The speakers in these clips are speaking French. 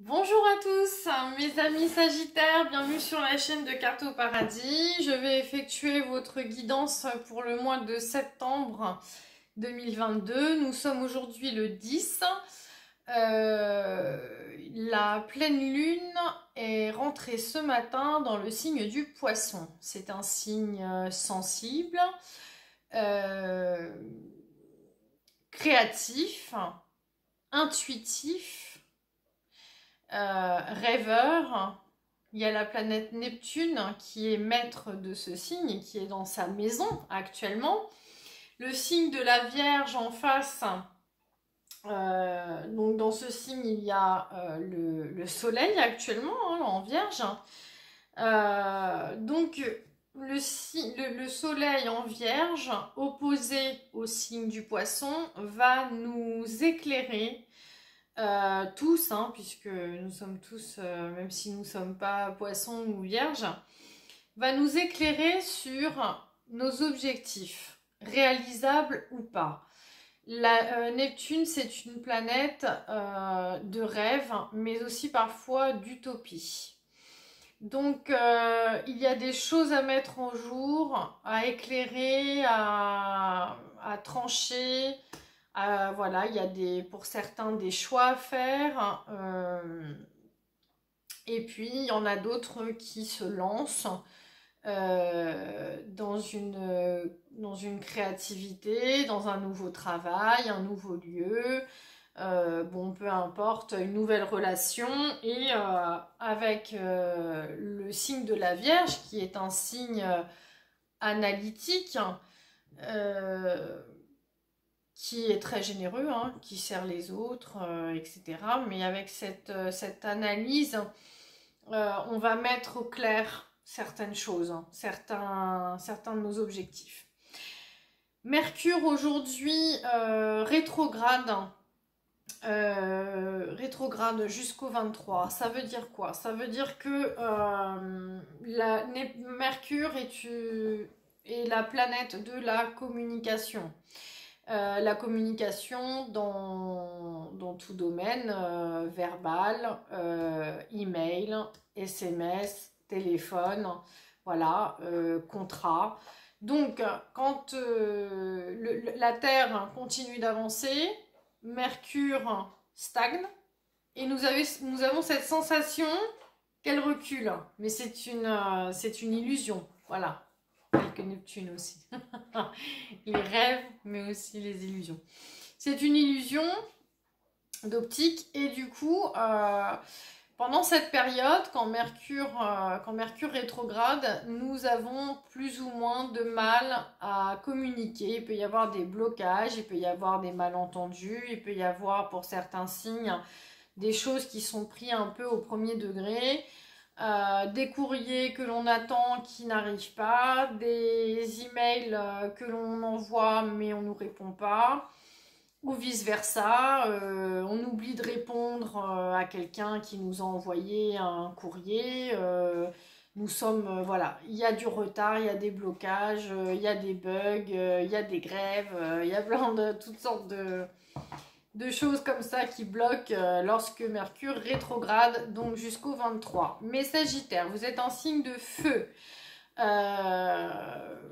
Bonjour à tous, mes amis Sagittaires, bienvenue sur la chaîne de Cartes au Paradis. Je vais effectuer votre guidance pour le mois de septembre 2022. Nous sommes aujourd'hui le 10. La pleine lune est rentrée ce matin dans le signe du Poisson. C'est un signe sensible, créatif, intuitif. Rêveur. Il y a la planète Neptune qui est maître de ce signe et qui est dans sa maison actuellement. Le signe de la Vierge en face, donc dans ce signe il y a le soleil actuellement en Vierge. Donc le soleil en Vierge opposé au signe du Poisson va nous éclairer tous, puisque nous sommes tous, même si nous ne sommes pas poissons ou vierges, va nous éclairer sur nos objectifs, réalisables ou pas. Neptune, c'est une planète de rêve, mais aussi parfois d'utopie. Donc, il y a des choses à mettre en jour, à éclairer, à trancher. Voilà, il y a pour certains des choix à faire. Et puis, il y en a d'autres qui se lancent dans une créativité, dans un nouveau travail, un nouveau lieu. Peu importe, une nouvelle relation. Et avec le signe de la Vierge, qui est un signe analytique, qui est très généreux, qui sert les autres, etc. Mais avec cette analyse, on va mettre au clair certaines choses, certains de nos objectifs. Mercure aujourd'hui rétrograde jusqu'au 23. Ça veut dire quoi? Ça veut dire que Mercure est la planète de la communication. La communication dans tout domaine, verbal, email, SMS, téléphone, voilà, contrat. Donc, quand la Terre continue d'avancer, Mercure stagne, et nous avons cette sensation qu'elle recule. Mais c'est une illusion, voilà. Que Neptune aussi. Les rêves, mais aussi les illusions. C'est une illusion d'optique et du coup, pendant cette période, quand Mercure rétrograde, nous avons plus ou moins de mal à communiquer. Il peut y avoir des blocages, il peut y avoir des malentendus, il peut y avoir pour certains signes des choses qui sont prises un peu au premier degré. Des courriers que l'on attend qui n'arrivent pas, des emails que l'on envoie mais on ne nous répond pas, ou vice versa, on oublie de répondre à quelqu'un qui nous a envoyé un courrier, voilà, il y a du retard, il y a des blocages, il y a des bugs, il y a des grèves, il y a plein de toutes sortes de choses comme ça qui bloquent lorsque Mercure rétrograde, donc jusqu'au 23. Mais Sagittaire, vous êtes un signe de feu.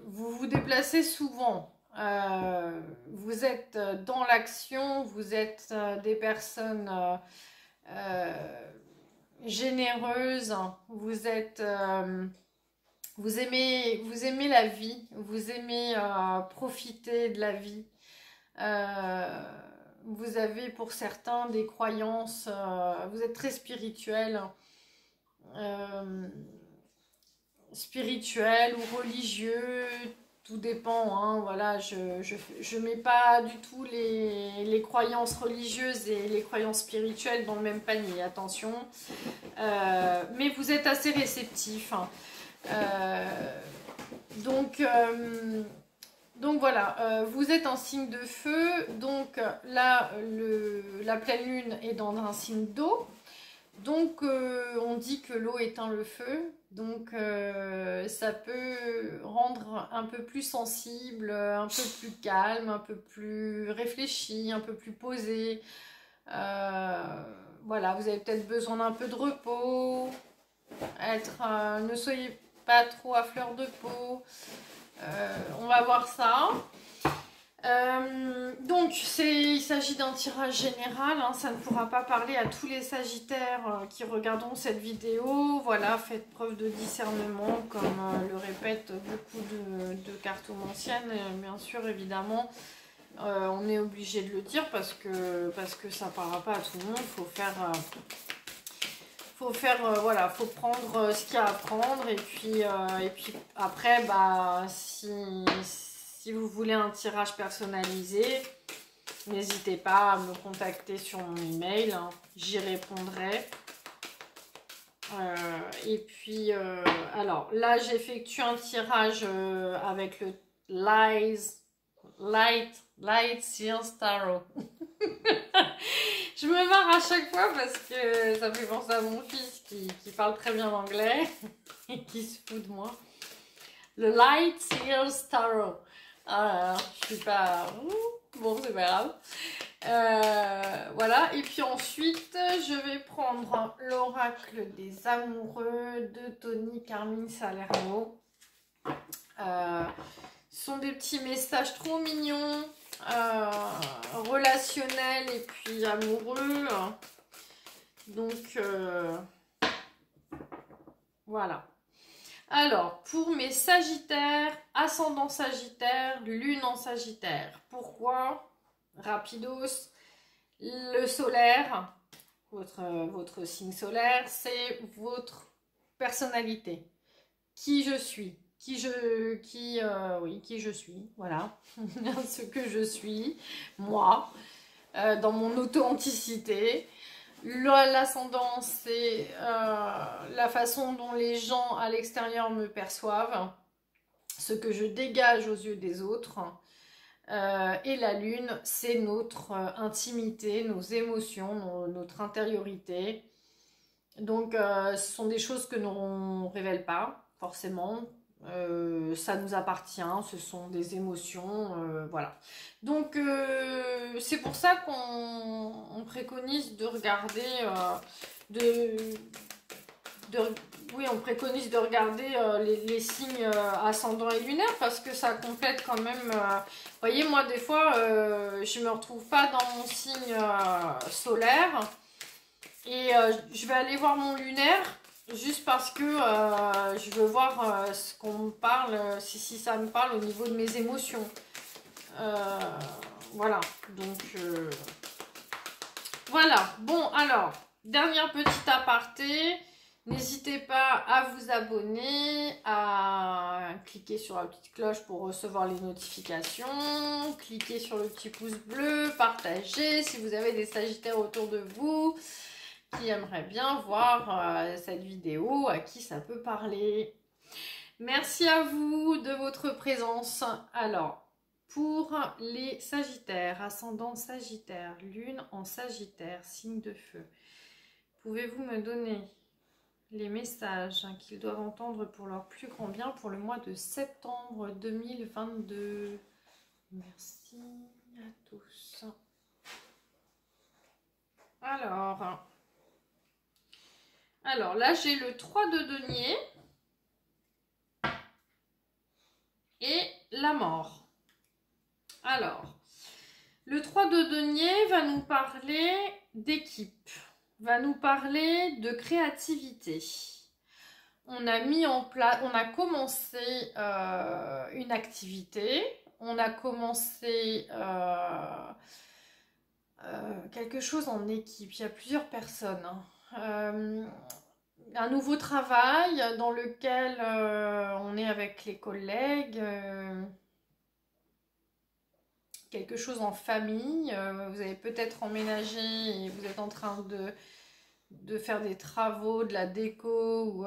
Vous vous déplacez souvent. Vous êtes dans l'action, vous êtes des personnes généreuses, vous aimez la vie, vous aimez profiter de la vie. Vous avez pour certains des croyances, vous êtes très spirituel, ou religieux, tout dépend, voilà, je mets pas du tout les croyances religieuses et les croyances spirituelles dans le même panier, attention, mais vous êtes assez réceptif, donc voilà, vous êtes en signe de feu, donc là, la pleine lune est dans un signe d'eau. Donc on dit que l'eau éteint le feu, donc ça peut rendre un peu plus sensible, un peu plus calme, un peu plus réfléchi, un peu plus posé. voilà, vous avez peut-être besoin d'un peu de repos, ne soyez pas trop à fleur de peau. On va voir ça. Donc, il s'agit d'un tirage général, hein, ça ne pourra pas parler à tous les sagittaires qui regarderont cette vidéo. Voilà, faites preuve de discernement, comme le répètent beaucoup de cartomanciennes, bien sûr, évidemment. On est obligé de le dire parce que ça ne parlera pas à tout le monde. Voilà, faut prendre ce qu'il y a à prendre et puis après, bah, si vous voulez un tirage personnalisé, n'hésitez pas à me contacter sur mon email, hein, j'y répondrai. Et puis, alors là, j'effectue un tirage avec le Light Seals Tarot. Je me marre à chaque fois parce que ça me fait penser à mon fils qui parle très bien l'anglais et qui se fout de moi. Le Light Seals Tarot. Ah, je suis pas... Bon, c'est pas grave. Voilà, et puis ensuite, je vais prendre l'oracle des amoureux de Tony Carmine Salerno. Ce sont des petits messages trop mignons, relationnels et puis amoureux. Donc, voilà. Alors, pour mes sagittaires, ascendant sagittaire, lune en sagittaire. Pourquoi? Rapidos, le solaire, votre signe solaire, c'est votre personnalité. Qui je suis. Qui je suis, voilà. Ce que je suis, moi, dans mon authenticité. L'ascendant, c'est la façon dont les gens à l'extérieur me perçoivent, ce que je dégage aux yeux des autres. Et la lune, c'est notre intimité, nos émotions, notre intériorité. Donc, ce sont des choses que l'on ne révèle pas, forcément. Ça nous appartient, ce sont des émotions, voilà. Donc, c'est pour ça qu'on préconise de regarder, oui, on préconise de regarder les signes ascendants et lunaires parce que ça complète quand même. Vous voyez, moi, des fois, je ne me retrouve pas dans mon signe solaire et je vais aller voir mon lunaire juste parce que je veux voir ce qu'on me parle, si ça me parle au niveau de mes émotions. Voilà, donc voilà. Bon, alors, dernière petite aparté. N'hésitez pas à vous abonner, à cliquer sur la petite cloche pour recevoir les notifications, cliquez sur le petit pouce bleu, partagez si vous avez des sagittaires autour de vous qui aimeraient bien voir cette vidéo, à qui ça peut parler. Merci à vous de votre présence. Alors, pour les sagittaires, ascendant sagittaire, lune en sagittaire, signe de feu, pouvez-vous me donner les messages qu'ils doivent entendre pour leur plus grand bien pour le mois de septembre 2022. Merci à tous. Alors là, j'ai le 3 de denier et la mort. Alors, le 3 de denier va nous parler d'équipe. Va nous parler de créativité. On a mis en place, on a commencé une activité, on a commencé quelque chose en équipe, il y a plusieurs personnes. Un nouveau travail dans lequel on est avec les collègues, quelque chose en famille, vous avez peut-être emménagé et vous êtes en train de faire des travaux, de la déco ou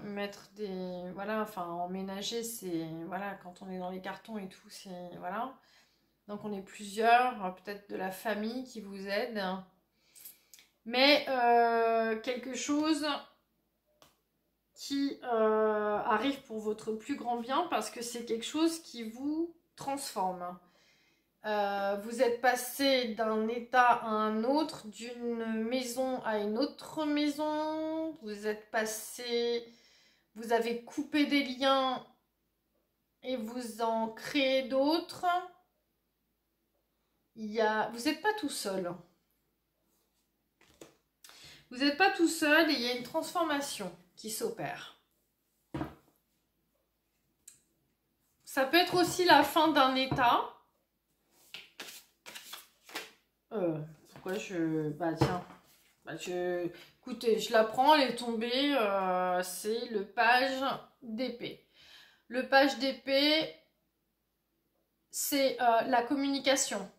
mettre des... Voilà, enfin emménager, c'est... Voilà, quand on est dans les cartons et tout, c'est... Voilà. Donc on est plusieurs, peut-être de la famille qui vous aide. Mais quelque chose qui arrive pour votre plus grand bien parce que c'est quelque chose qui vous transforme. Vous êtes passé d'un état à un autre, d'une maison à une autre maison. Vous êtes passé, vous avez coupé des liens et vous en créez d'autres. Vous n'êtes pas tout seul. Vous n'êtes pas tout seul et il y a une transformation qui s'opère. Ça peut être aussi la fin d'un état. Pourquoi je... Bah tiens. Écoutez, je la prends, elle est tombée. C'est le page d'épée. Le page d'épée, c'est la communication,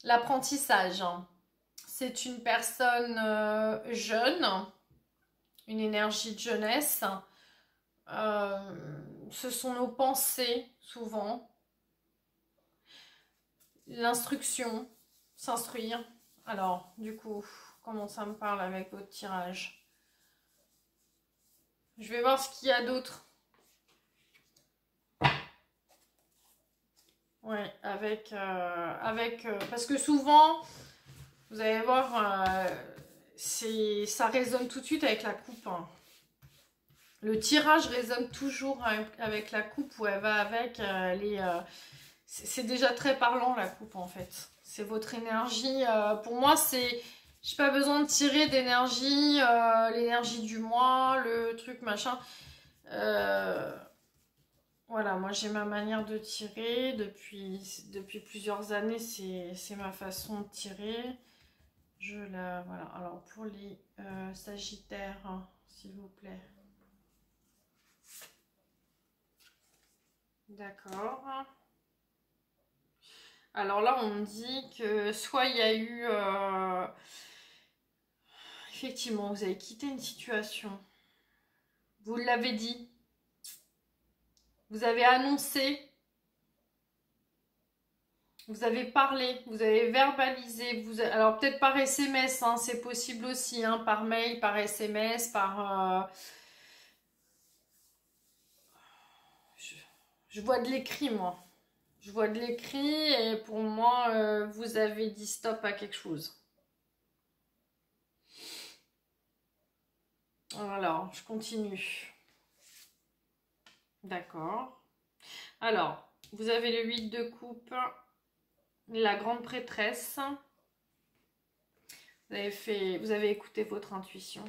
l'apprentissage. C'est une personne jeune, une énergie de jeunesse. Ce sont nos pensées, souvent. L'instruction, s'instruire. Alors, du coup, comment ça me parle avec votre tirage? Je vais voir ce qu'il y a d'autre. Ouais, parce que souvent, vous allez voir, ça résonne tout de suite avec la coupe. Hein. Le tirage résonne toujours avec la coupe où elle va avec c'est déjà très parlant la coupe en fait. C'est votre énergie. Pour moi, j'ai pas besoin de tirer d'énergie, l'énergie du mois, le truc machin. Voilà, moi j'ai ma manière de tirer depuis plusieurs années, c'est ma façon de tirer. Voilà. Alors pour les Sagittaires, hein, s'il vous plaît. D'accord. Alors là, on me dit que soit il y a eu... effectivement, vous avez quitté une situation. Vous l'avez dit. Vous avez annoncé. Vous avez parlé. Vous avez verbalisé. Alors peut-être par SMS, hein, c'est possible aussi. Hein, par mail, par SMS, par... Je vois de l'écrit, moi. Je vois de l'écrit et pour moi, vous avez dit stop à quelque chose. Alors, je continue. D'accord. Alors, vous avez le 8 de coupe, la grande prêtresse. Vous avez écouté votre intuition.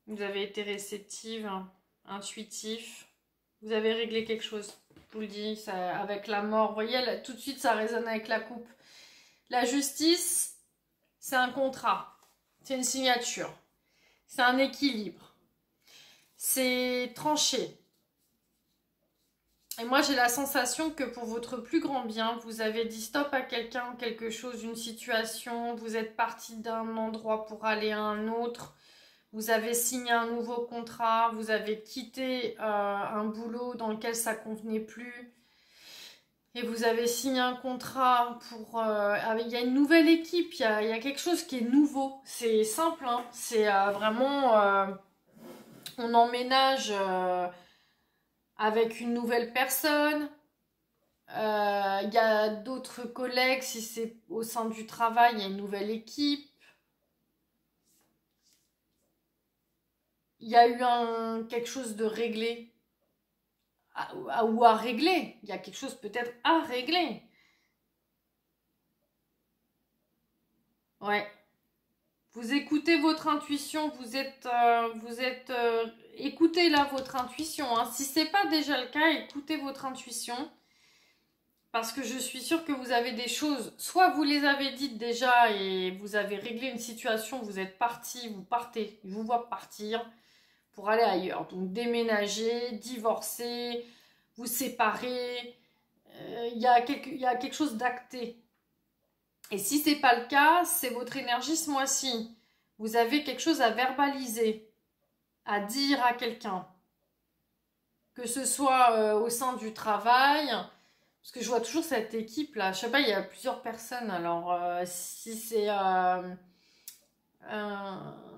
Vous avez été réceptive, intuitif. Vous avez réglé quelque chose. Je vous le dis, ça, avec la mort. Vous voyez, là, tout de suite, ça résonne avec la coupe. La justice, c'est un contrat. C'est une signature. C'est un équilibre. C'est tranché. Et moi, j'ai la sensation que pour votre plus grand bien, vous avez dit stop à quelqu'un, quelque chose, une situation. Vous êtes parti d'un endroit pour aller à un autre. Vous avez signé un nouveau contrat. Vous avez quitté un boulot dans lequel ça ne convenait plus. Et vous avez signé un contrat pour... il y a une nouvelle équipe. Il y a quelque chose qui est nouveau. C'est simple. Hein. C'est vraiment... on emménage... avec une nouvelle personne. Il y a d'autres collègues, si c'est au sein du travail, il y a une nouvelle équipe. Il y a eu quelque chose de réglé ou à régler. Il y a quelque chose peut-être à régler. Ouais. Vous écoutez votre intuition, écoutez là votre intuition. Hein. Si ce n'est pas déjà le cas, écoutez votre intuition. Parce que je suis sûre que vous avez des choses, soit vous les avez dites déjà et vous avez réglé une situation, vous êtes parti, vous partez, je vous vois partir pour aller ailleurs. Donc déménager, divorcer, vous séparer, il y a quelque chose d'acté. Et si ce n'est pas le cas, c'est votre énergie ce mois-ci. Vous avez quelque chose à verbaliser, à dire à quelqu'un. Que ce soit au sein du travail... Parce que je vois toujours cette équipe là, je sais pas, il y a plusieurs personnes. Alors, si c'est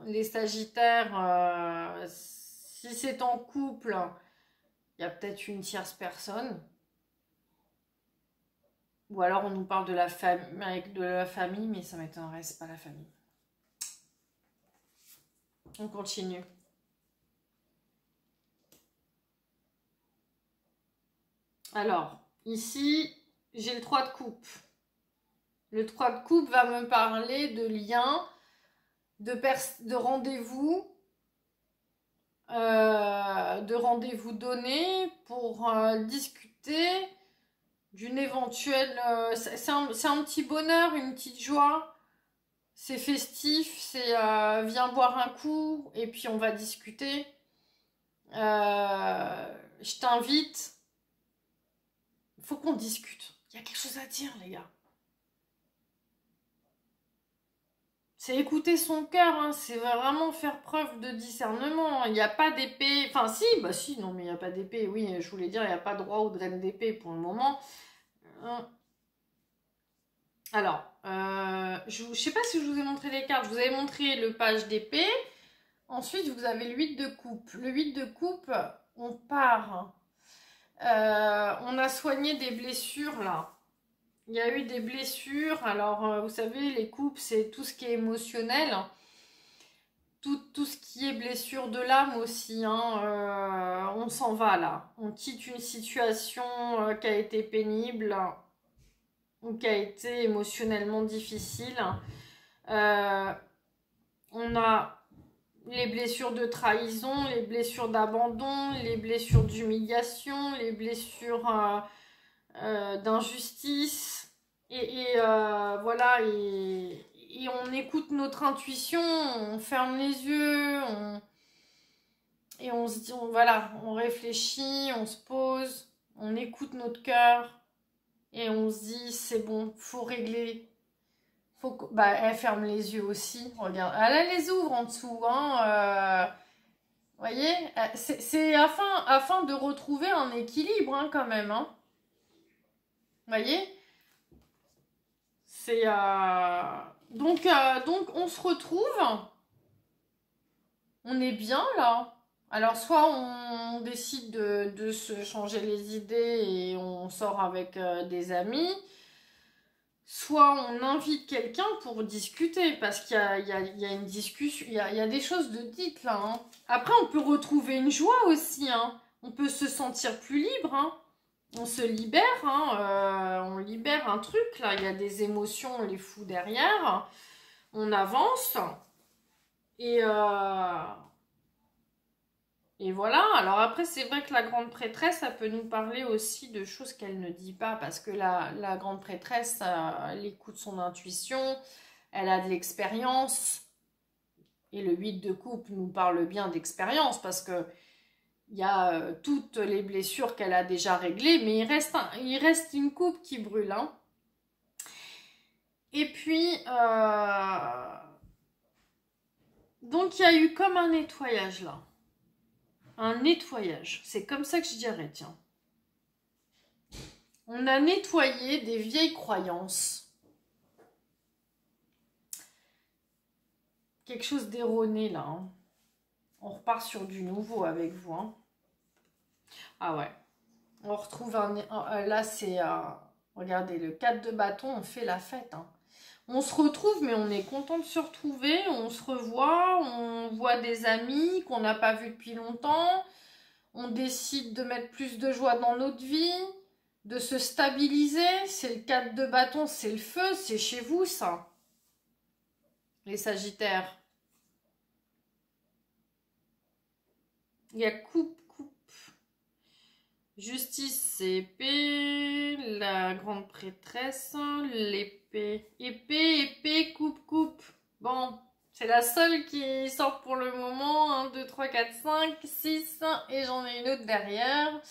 les Sagittaires, si c'est en couple, il y a peut-être une tierce personne. Ou alors on nous parle de la famille, mais ça m'étonnerait, c'est pas la famille. On continue. Alors, ici, j'ai le 3 de coupe. Le 3 de coupe va me parler de liens, de rendez-vous, donnés pour discuter d'une éventuelle... c'est un petit bonheur, une petite joie. C'est festif, c'est viens boire un coup et puis on va discuter. Je t'invite. Il faut qu'on discute. Il y a quelque chose à dire, les gars. C'est écouter son cœur, hein. C'est vraiment faire preuve de discernement. Il n'y a pas d'épée. Enfin, si, bah si, non, mais il n'y a pas d'épée. Oui, je voulais dire, il n'y a pas de roi ou de reine d'épée pour le moment. Alors, je ne sais pas si je vous ai montré les cartes. Je vous avais montré le page d'épée. Ensuite, vous avez le 8 de coupe. Le 8 de coupe, on part. On a soigné des blessures, là. Il y a eu des blessures. Alors, vous savez, les coupes, c'est tout ce qui est émotionnel. Tout ce qui est blessure de l'âme aussi. Hein. On s'en va, là. On quitte une situation qui a été pénible ou qui a été émotionnellement difficile. On a les blessures de trahison, les blessures d'abandon, les blessures d'humiliation, les blessures d'injustice. Et voilà, et on écoute notre intuition, on ferme les yeux, et on se dit, voilà, on réfléchit, on se pose, on écoute notre cœur, et on se dit, c'est bon, faut régler. Bah, elle ferme les yeux aussi, regarde, elle les ouvre en dessous, hein, vous voyez, c'est afin de retrouver un équilibre, hein, quand même, hein. Vous voyez, c'est donc on se retrouve, on est bien là. Alors soit on décide de se changer les idées et on sort avec des amis, soit on invite quelqu'un pour discuter parce qu'il y a une discussion, il y a des choses de dites là. Hein. Après on peut retrouver une joie aussi, hein. On peut se sentir plus libre, hein. On se libère, hein, on libère un truc, là, il y a des émotions, on les fout derrière, on avance, et voilà. Alors après, c'est vrai que la grande prêtresse, ça peut nous parler aussi de choses qu'elle ne dit pas, parce que la grande prêtresse, elle écoute son intuition, elle a de l'expérience, et le 8 de coupe nous parle bien d'expérience, parce que il y a toutes les blessures qu'elle a déjà réglées, mais il reste une coupe qui brûle. Hein. Et puis, donc il y a eu comme un nettoyage là. Un nettoyage, c'est comme ça que je dirais, tiens. On a nettoyé des vieilles croyances. Quelque chose d'erroné là. Hein. On repart sur du nouveau avec vous. Hein. Ah ouais. On retrouve là, c'est... regardez, le 4 de bâton, on fait la fête. Hein. On se retrouve, mais on est content de se retrouver. On se revoit, on voit des amis qu'on n'a pas vus depuis longtemps. On décide de mettre plus de joie dans notre vie, de se stabiliser. C'est le 4 de bâton, c'est le feu, c'est chez vous, ça. Les Sagittaires. Il y a coupe. Justice, c'est épée. La grande prêtresse, l'épée. Épée, coupe. Bon, c'est la seule qui sort pour le moment. 1, 2, 3, 4, 5, 6. Et j'en ai une autre derrière.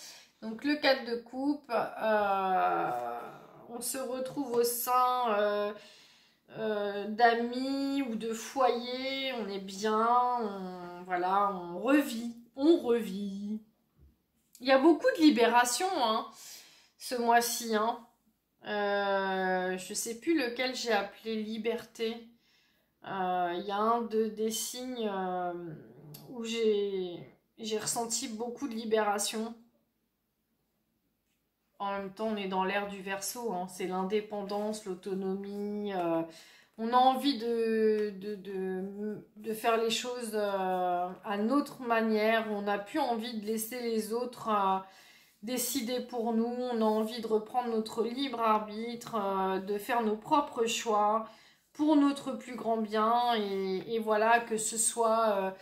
Donc le 4 de coupe. On se retrouve au sein d'amis ou de foyers. On est bien. Voilà, on revit. Il y a beaucoup de libération hein, ce mois-ci. Hein. Je ne sais plus lequel j'ai appelé liberté. Il y a un des signes où j'ai ressenti beaucoup de libération. En même temps, on est dans l'ère du Verseau, hein. C'est l'indépendance, l'autonomie. On a envie de faire les choses à notre manière. On n'a plus envie de laisser les autres décider pour nous. On a envie de reprendre notre libre arbitre, de faire nos propres choix pour notre plus grand bien. Et voilà, que ce soit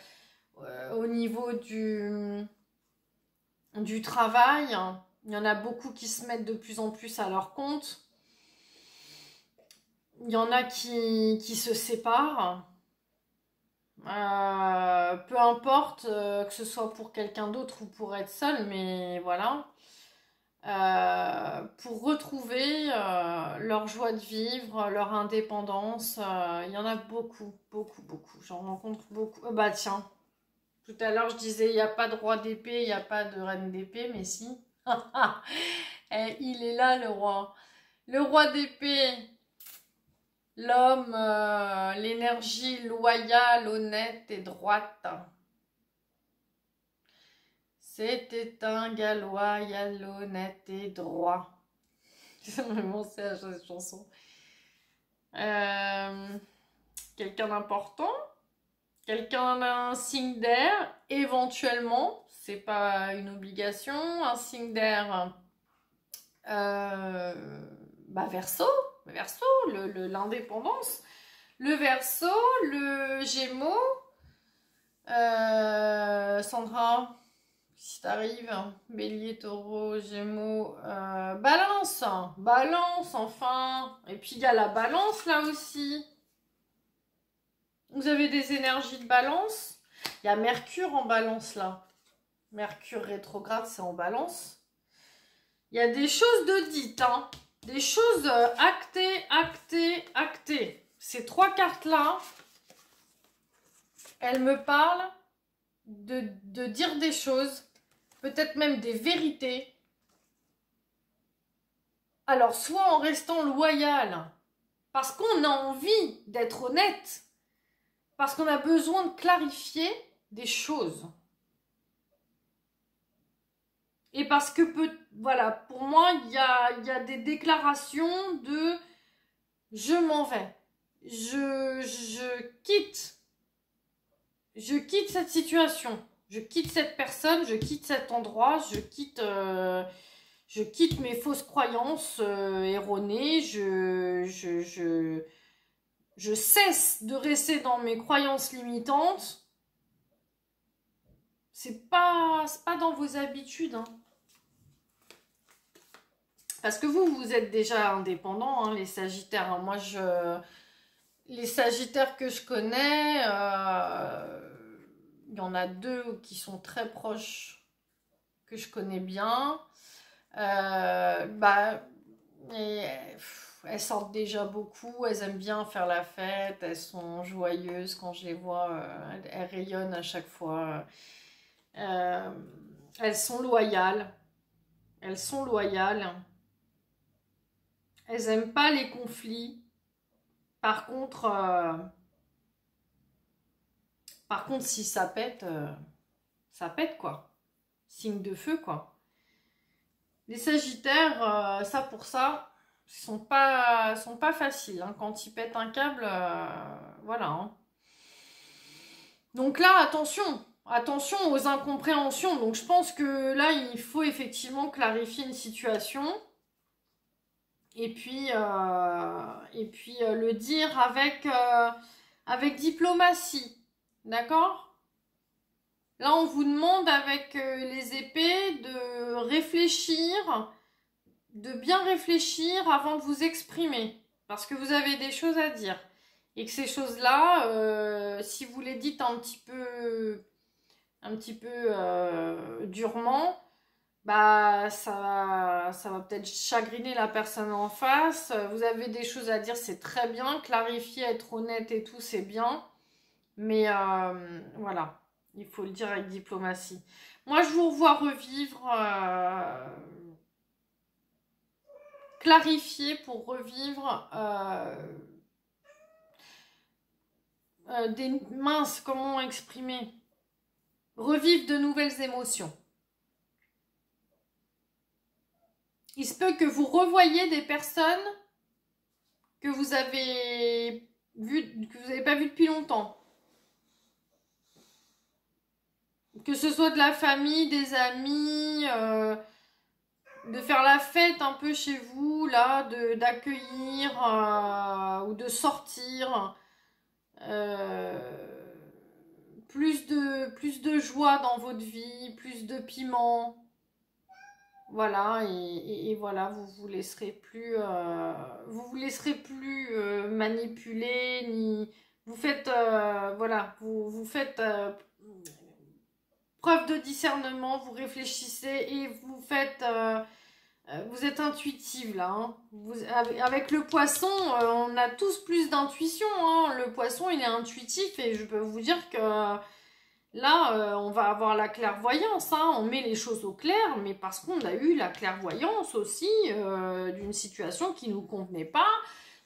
au niveau du travail. Il y en a beaucoup qui se mettent de plus en plus à leur compte. Il y en a qui se séparent. Peu importe que ce soit pour quelqu'un d'autre ou pour être seul, mais voilà. Pour retrouver leur joie de vivre, leur indépendance. Il y en a beaucoup, beaucoup, beaucoup. J'en rencontre beaucoup. Bah tiens, tout à l'heure je disais il n'y a pas de roi d'épée, il n'y a pas de reine d'épée, mais si. Et il est là le roi. Le roi d'épée. L'homme, l'énergie loyale, honnête et droite. C'était un gars loyal, honnête et droit. Ça me fait penser à cette chanson. Quelqu'un d'important, quelqu'un d'un signe d'air, éventuellement, c'est pas une obligation, un signe d'air, Verseau, l'indépendance, le Verseau, le Gémeaux, Sandra, si t'arrives, Bélier, Taureau, Gémeaux, Balance, Balance, enfin, et puis il y a la Balance là aussi. Vous avez des énergies de Balance. Il y a Mercure en Balance là. Mercure rétrograde, c'est en Balance. Il y a des choses de dites, hein. Des choses actées, actées, actées. Ces trois cartes-là, elles me parlent de dire des choses, peut-être même des vérités. Alors, soit en restant loyal, parce qu'on a envie d'être honnête, parce qu'on a besoin de clarifier des choses. Et parce que, voilà, pour moi, il y a des déclarations de « je m'en vais ». Je quitte cette situation, je quitte cette personne, je quitte cet endroit, je quitte mes fausses croyances erronées, je cesse de rester dans mes croyances limitantes. C'est pas dans vos habitudes, hein. Parce que vous êtes déjà indépendants, hein, les Sagittaires. Hein. Moi, les Sagittaires que je connais, il y en a deux qui sont très proches, que je connais bien. Elles sortent déjà beaucoup, elles aiment bien faire la fête, elles sont joyeuses quand je les vois, elles rayonnent à chaque fois. Elles sont loyales. Elles sont loyales. Elles n'aiment pas les conflits. Par contre, si ça pète quoi. Signe de feu quoi. Les Sagittaires, pour ça, sont pas faciles. Hein. Quand ils pètent un câble, voilà. Hein. Donc là, attention aux incompréhensions. Donc je pense que là, il faut effectivement clarifier une situation. Et puis le dire avec diplomatie. D'accord ? Là, on vous demande avec les épées de réfléchir, de bien réfléchir avant de vous exprimer. Parce que vous avez des choses à dire. Et que ces choses-là, si vous les dites un petit peu durement, bah ça va peut-être chagriner la personne en face. Vous avez des choses à dire, c'est très bien. Clarifier, être honnête et tout, c'est bien. Mais voilà, il faut le dire avec diplomatie. Moi, je vous revois revivre, clarifier pour revivre des minces, comment exprimer ? Revivre de nouvelles émotions. Il se peut que vous revoyiez des personnes que vous avez vues, que vous n'avez pas vues depuis longtemps. Que ce soit de la famille, des amis, de faire la fête un peu chez vous, là, d'accueillir ou de sortir. Plus de joie dans votre vie, plus de piment. Voilà, et voilà, vous vous laisserez plus manipuler, ni vous faites, voilà, vous faites preuve de discernement, vous réfléchissez et vous faites, vous êtes intuitive là. Hein. Avec le poisson, on a tous plus d'intuition. Hein. Le poisson, il est intuitif et je peux vous dire que là, on va avoir la clairvoyance. Hein. On met les choses au clair, mais parce qu'on a eu la clairvoyance aussi d'une situation qui ne nous convenait pas,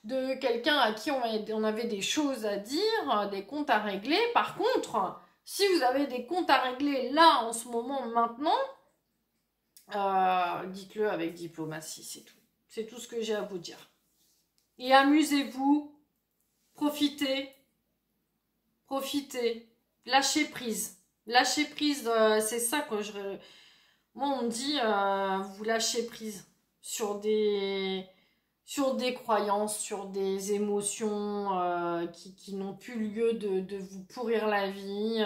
de quelqu'un à qui on avait des choses à dire, des comptes à régler. Par contre, si vous avez des comptes à régler là, en ce moment, maintenant, dites-le avec diplomatie, c'est tout. C'est tout ce que j'ai à vous dire. Et amusez-vous, profitez, lâchez prise. Lâchez prise, c'est ça que moi, on me dit, vous lâchez prise sur des croyances, sur des émotions qui n'ont plus lieu de vous pourrir la vie,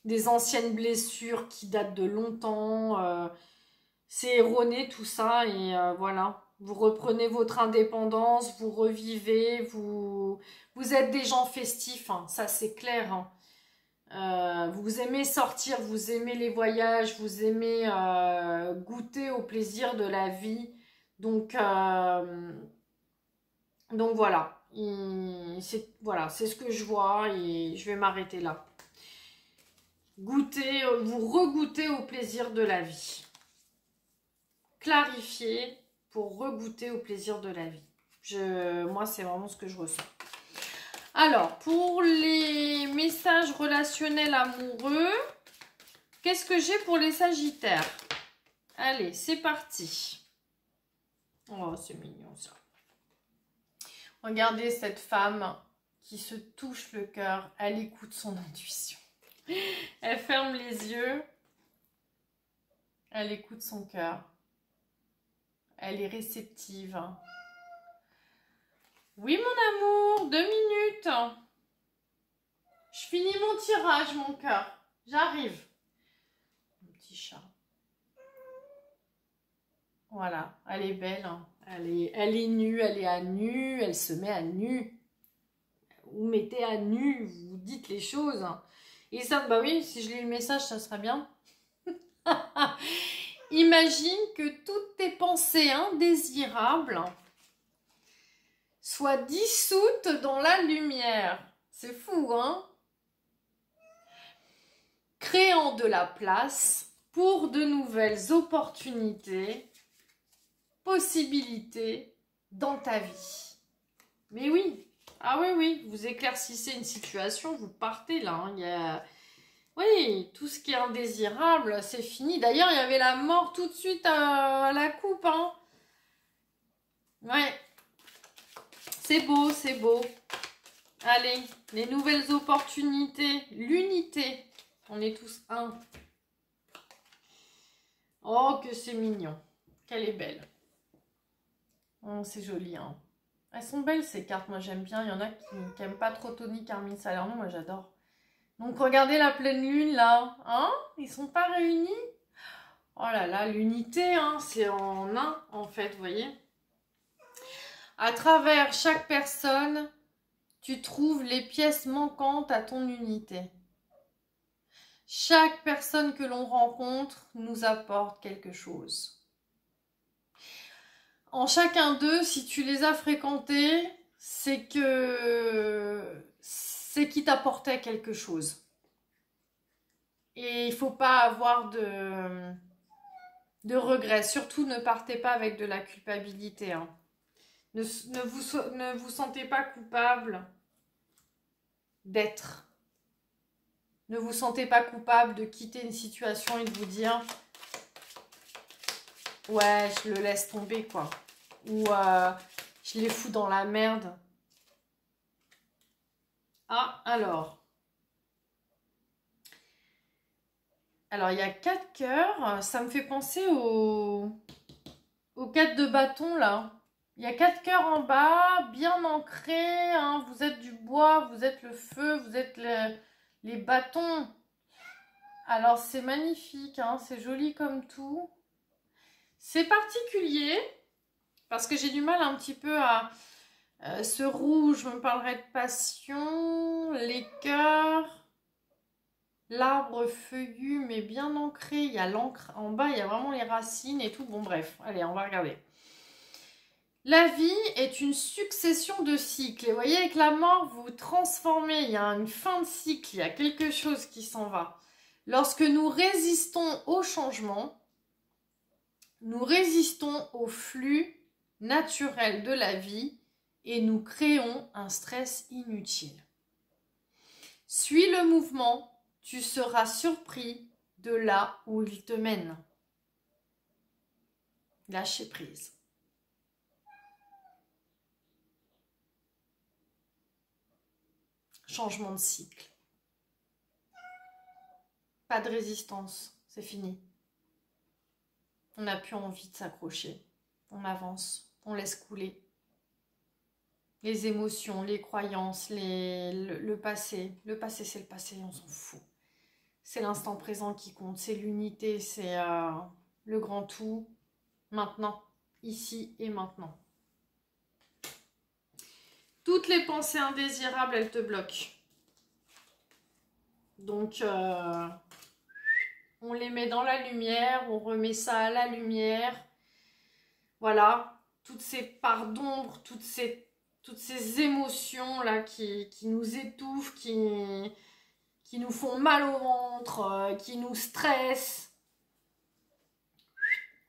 des anciennes blessures qui datent de longtemps. C'est erroné tout ça et voilà. Vous reprenez votre indépendance, vous revivez, vous êtes des gens festifs, hein, ça c'est clair. Hein. Vous aimez sortir, vous aimez les voyages, vous aimez goûter au plaisir de la vie. Donc voilà. Voilà, c'est ce que je vois et je vais m'arrêter là. Goûtez, vous regoûtez au plaisir de la vie. Clarifier pour regoûter au plaisir de la vie. Moi, c'est vraiment ce que je ressens. Alors, pour les messages relationnels amoureux, qu'est-ce que j'ai pour les Sagittaires? Allez, c'est parti. Oh, c'est mignon ça. Regardez cette femme qui se touche le cœur. Elle écoute son intuition. Elle ferme les yeux. Elle écoute son cœur. Elle est réceptive. Oui, mon amour, 2 minutes. Je finis mon tirage, mon cœur. J'arrive. Mon petit chat. Voilà, elle est belle. Hein. Elle est nue, elle est à nu, elle se met à nu. Vous mettez à nu, vous dites les choses. Et ça, bah oui, si je lis le message, ça serait bien. Imagine que toutes tes pensées indésirables soient dissoutes dans la lumière. C'est fou, hein? Créant de la place pour de nouvelles opportunités, possibilités dans ta vie. Mais oui, ah oui, oui, vous éclaircissez une situation, vous partez là. Hein. Il y a... Oui, tout ce qui est indésirable, c'est fini. D'ailleurs, il y avait la mort tout de suite à la coupe. Hein. Ouais. C'est beau, c'est beau. Allez, les nouvelles opportunités, l'unité. On est tous un. Oh, que c'est mignon. Qu'elle est belle. Oh, c'est joli, hein. Elles sont belles, ces cartes. Moi, j'aime bien. Il y en a qui n'aiment pas trop Tony, Carmine Salerno. Moi, j'adore. Donc, regardez la pleine lune, là. Hein? Ils sont pas réunis? Oh là là, l'unité, hein, c'est en un, en fait, vous voyez. À travers chaque personne, tu trouves les pièces manquantes à ton unité. Chaque personne que l'on rencontre nous apporte quelque chose. En chacun d'eux, si tu les as fréquentés, c'est qu'ils t'apportaient quelque chose. Et il ne faut pas avoir de regrets. Surtout, ne partez pas avec de la culpabilité. Hein. Ne vous sentez pas coupable d'être. Ne vous sentez pas coupable de quitter une situation et de vous dire Ouais, je le laisse tomber, quoi. Ou je les fous dans la merde. Ah, alors. Alors, il y a 4 cœurs. Ça me fait penser aux 4 de bâton, là. Il y a 4 cœurs en bas, bien ancrés. Hein. Vous êtes du bois, vous êtes le feu, vous êtes les bâtons. Alors, c'est magnifique, hein. C'est joli comme tout. C'est particulier, parce que j'ai du mal un petit peu à... ce rouge me parlerait de passion, les cœurs, l'arbre feuillu mais bien ancré, il y a l'encre en bas, il y a vraiment les racines et tout. Bon bref, allez, on va regarder. La vie est une succession de cycles. Et vous voyez, avec la mort, vous vous transformez, il y a une fin de cycle, il y a quelque chose qui s'en va. Lorsque nous résistons au changement, nous résistons au flux naturel de la vie et nous créons un stress inutile. Suis le mouvement, tu seras surpris de là où il te mène. Lâcher prise. Changement de cycle. Pas de résistance, c'est fini. On n'a plus envie de s'accrocher. On avance, on laisse couler. Les émotions, les croyances, le passé. Le passé, c'est le passé, on s'en fout. C'est l'instant présent qui compte, c'est l'unité, c'est le grand tout. Maintenant, ici et maintenant. Toutes les pensées indésirables, elles te bloquent. Donc, on les met dans la lumière, on remet ça à la lumière. Voilà, toutes ces parts d'ombre, toutes ces émotions-là qui nous étouffent, qui nous font mal au ventre, qui nous stressent.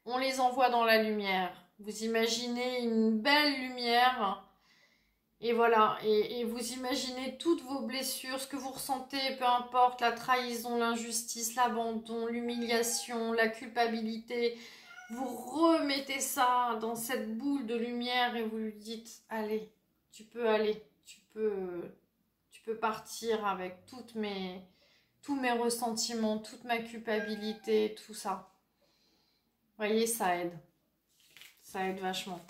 On les envoie dans la lumière. Vous imaginez une belle lumière. Et voilà, et vous imaginez toutes vos blessures, ce que vous ressentez, peu importe, la trahison, l'injustice, l'abandon, l'humiliation, la culpabilité. Vous remettez ça dans cette boule de lumière et vous lui dites, allez, tu peux aller, tu peux partir avec tous mes ressentiments, toute ma culpabilité, tout ça. Vous voyez, ça aide vachement.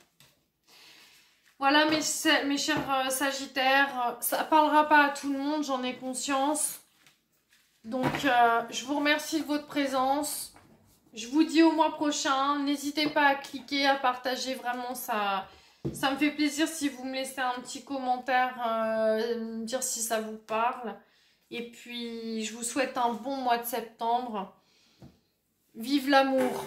Voilà mes chers Sagittaires, ça parlera pas à tout le monde, j'en ai conscience. Donc je vous remercie de votre présence. Je vous dis au mois prochain. N'hésitez pas à cliquer, à partager, vraiment ça me fait plaisir si vous me laissez un petit commentaire, me dire si ça vous parle. Et puis je vous souhaite un bon mois de septembre. Vive l'amour!